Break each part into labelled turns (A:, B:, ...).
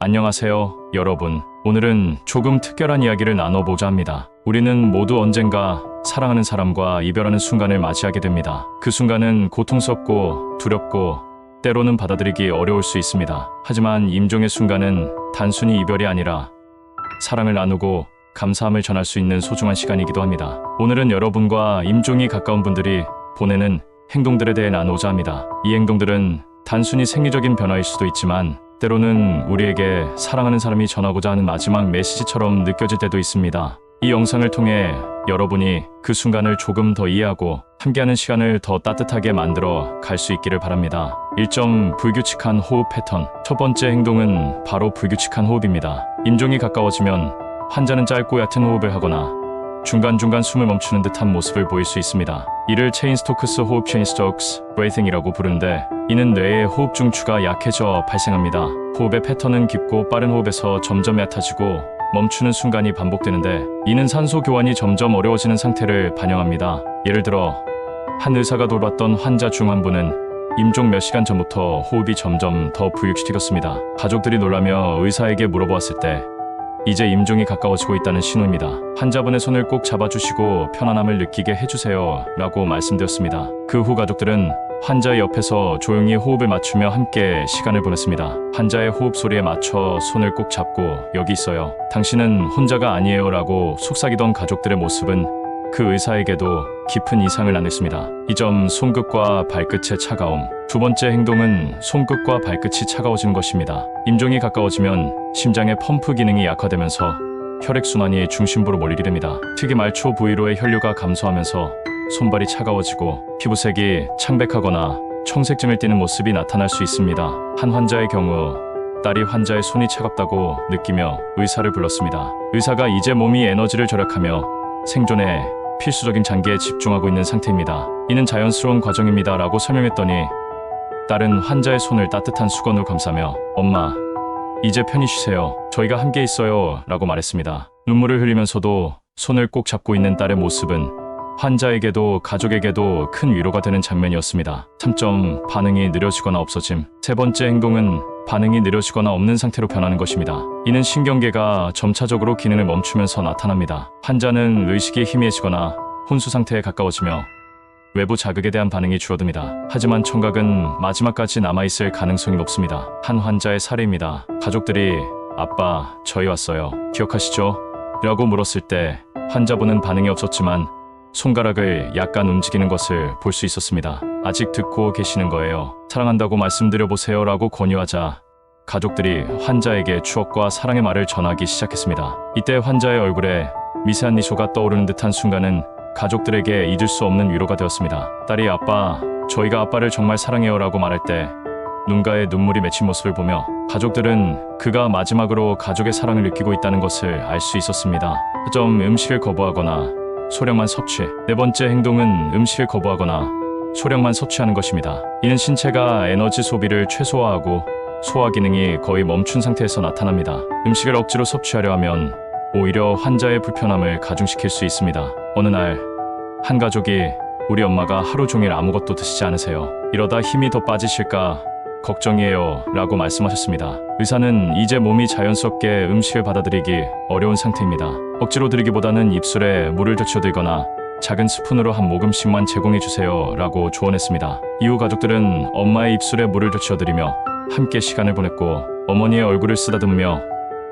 A: 안녕하세요, 여러분. 오늘은 조금 특별한 이야기를 나눠보자 합니다. 우리는 모두 언젠가 사랑하는 사람과 이별하는 순간을 맞이하게 됩니다. 그 순간은 고통스럽고 두렵고 때로는 받아들이기 어려울 수 있습니다. 하지만 임종의 순간은 단순히 이별이 아니라 사랑을 나누고 감사함을 전할 수 있는 소중한 시간이기도 합니다. 오늘은 여러분과 임종이 가까운 분들이 보내는 행동들에 대해 나누고자 합니다. 이 행동들은 단순히 생리적인 변화일 수도 있지만 때로는 우리에게 사랑하는 사람이 전하고자 하는 마지막 메시지처럼 느껴질 때도 있습니다. 이 영상을 통해 여러분이 그 순간을 조금 더 이해하고 함께하는 시간을 더 따뜻하게 만들어 갈 수 있기를 바랍니다. 1점 불규칙한 호흡 패턴. 첫 번째 행동은 바로 불규칙한 호흡입니다. 임종이 가까워지면 환자는 짧고 얕은 호흡을 하거나 중간중간 숨을 멈추는 듯한 모습을 보일 수 있습니다. 이를 체인스토크스 호흡 체인스토크스 브레이싱이라고 부르는데 이는 뇌의 호흡 중추가 약해져 발생합니다. 호흡의 패턴은 깊고 빠른 호흡에서 점점 얕아지고 멈추는 순간이 반복되는데 이는 산소 교환이 점점 어려워지는 상태를 반영합니다. 예를 들어 한 의사가 돌봤던 환자 중 한 분은 임종 몇 시간 전부터 호흡이 점점 더 불규칙해졌습니다. 가족들이 놀라며 의사에게 물어보았을 때 이제 임종이 가까워지고 있다는 신호입니다. 환자분의 손을 꼭 잡아주시고 편안함을 느끼게 해주세요 라고 말씀드렸습니다. 그 후 가족들은 환자의 옆에서 조용히 호흡을 맞추며 함께 시간을 보냈습니다. 환자의 호흡 소리에 맞춰 손을 꼭 잡고 여기 있어요. 당신은 혼자가 아니에요 라고 속삭이던 가족들의 모습은 그 의사에게도 깊은 인상을 남겼습니다. 이 점 손끝과 발끝의 차가움. 두 번째 행동은 손끝과 발끝이 차가워지는 것입니다. 임종이 가까워지면 심장의 펌프 기능이 약화되면서 혈액순환이 중심부로 몰리게 됩니다. 특히 말초 부위로의 혈류가 감소하면서 손발이 차가워지고 피부색이 창백하거나 청색증을 띠는 모습이 나타날 수 있습니다. 한 환자의 경우 딸이 환자의 손이 차갑다고 느끼며 의사를 불렀습니다. 의사가 이제 몸이 에너지를 절약하며 생존에 필수적인 장기에 집중하고 있는 상태입니다. 이는 자연스러운 과정입니다 라고 설명했더니 딸은 환자의 손을 따뜻한 수건으로 감싸며 엄마, 이제 편히 쉬세요. 저희가 함께 있어요 라고 말했습니다. 눈물을 흘리면서도 손을 꼭 잡고 있는 딸의 모습은 환자에게도 가족에게도 큰 위로가 되는 장면이었습니다. 3점 반응이 느려지거나 없어짐. 세 번째 행동은 반응이 느려지거나 없는 상태로 변하는 것입니다. 이는 신경계가 점차적으로 기능을 멈추면서 나타납니다. 환자는 의식이 희미해지거나 혼수 상태에 가까워지며 외부 자극에 대한 반응이 줄어듭니다. 하지만 청각은 마지막까지 남아있을 가능성이 높습니다. 한 환자의 사례입니다. 가족들이 아빠, 저희 왔어요. 기억하시죠? 라고 물었을 때 환자분은 반응이 없었지만 손가락을 약간 움직이는 것을 볼 수 있었습니다. 아직 듣고 계시는 거예요. 사랑한다고 말씀드려보세요 라고 권유하자 가족들이 환자에게 추억과 사랑의 말을 전하기 시작했습니다. 이때 환자의 얼굴에 미세한 미소가 떠오르는 듯한 순간은 가족들에게 잊을 수 없는 위로가 되었습니다. 딸이 아빠, 저희가 아빠를 정말 사랑해요 라고 말할 때 눈가에 눈물이 맺힌 모습을 보며 가족들은 그가 마지막으로 가족의 사랑을 느끼고 있다는 것을 알 수 있었습니다. 점 음식을 거부하거나 소량만 섭취. 네 번째 행동은 음식을 거부하거나 소량만 섭취하는 것입니다. 이는 신체가 에너지 소비를 최소화하고 소화 기능이 거의 멈춘 상태에서 나타납니다. 음식을 억지로 섭취하려 하면 오히려 환자의 불편함을 가중시킬 수 있습니다. 어느 날 한 가족이 우리 엄마가 하루 종일 아무것도 드시지 않으세요. 이러다 힘이 더 빠지실까 걱정이에요 라고 말씀하셨습니다. 의사는 이제 몸이 자연스럽게 음식을 받아들이기 어려운 상태입니다. 억지로 드리기보다는 입술에 물을 적셔들거나 작은 스푼으로 한 모금씩만 제공해주세요 라고 조언했습니다. 이후 가족들은 엄마의 입술에 물을 적셔드리며 함께 시간을 보냈고 어머니의 얼굴을 쓰다듬으며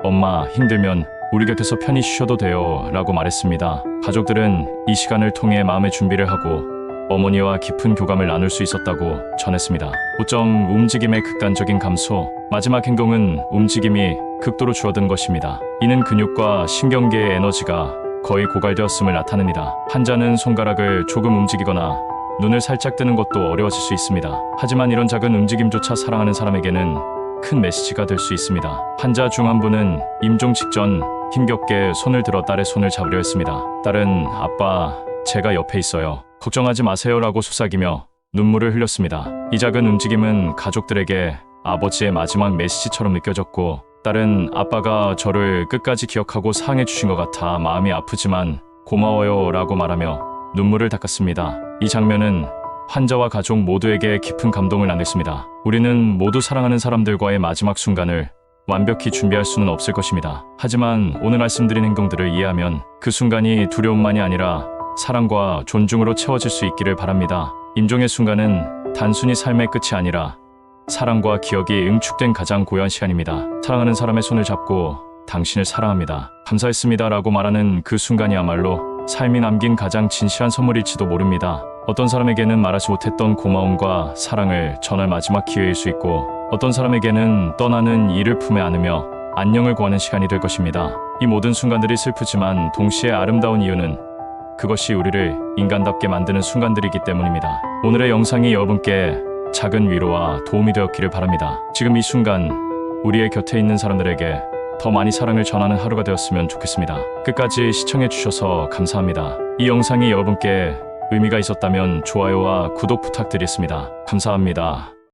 A: 엄마, 힘들면 우리 곁에서 편히 쉬셔도 돼요 라고 말했습니다. 가족들은 이 시간을 통해 마음의 준비를 하고 어머니와 깊은 교감을 나눌 수 있었다고 전했습니다. 5점 움직임의 극단적인 감소. 마지막 행동은 움직임이 극도로 줄어든 것입니다. 이는 근육과 신경계의 에너지가 거의 고갈되었음을 나타냅니다. 환자는 손가락을 조금 움직이거나 눈을 살짝 뜨는 것도 어려워질 수 있습니다. 하지만 이런 작은 움직임조차 사랑하는 사람에게는 큰 메시지가 될 수 있습니다. 환자 중 한 분은 임종 직전 힘겹게 손을 들어 딸의 손을 잡으려 했습니다. 딸은 아빠, 제가 옆에 있어요. 걱정하지 마세요 라고 속삭이며 눈물을 흘렸습니다. 이 작은 움직임은 가족들에게 아버지의 마지막 메시지처럼 느껴졌고 딸은 아빠가 저를 끝까지 기억하고 사랑해 주신 것 같아 마음이 아프지만 고마워요 라고 말하며 눈물을 닦았습니다. 이 장면은 환자와 가족 모두에게 깊은 감동을 나눴습니다. 우리는 모두 사랑하는 사람들과의 마지막 순간을 완벽히 준비할 수는 없을 것입니다. 하지만 오늘 말씀드린 행동들을 이해하면 그 순간이 두려움만이 아니라 사랑과 존중으로 채워질 수 있기를 바랍니다. 임종의 순간은 단순히 삶의 끝이 아니라 사랑과 기억이 응축된 가장 고요한 시간입니다. 사랑하는 사람의 손을 잡고 당신을 사랑합니다. 감사했습니다 라고 말하는 그 순간이야말로 삶이 남긴 가장 진실한 선물일지도 모릅니다. 어떤 사람에게는 말하지 못했던 고마움과 사랑을 전할 마지막 기회일 수 있고, 어떤 사람에게는 떠나는 이를 품에 안으며 안녕을 구하는 시간이 될 것입니다. 이 모든 순간들이 슬프지만 동시에 아름다운 이유는 그것이 우리를 인간답게 만드는 순간들이기 때문입니다. 오늘의 영상이 여러분께 작은 위로와 도움이 되었기를 바랍니다. 지금 이 순간 우리의 곁에 있는 사람들에게 더 많이 사랑을 전하는 하루가 되었으면 좋겠습니다. 끝까지 시청해주셔서 감사합니다. 이 영상이 여러분께 의미가 있었다면 좋아요와 구독 부탁드리겠습니다. 감사합니다.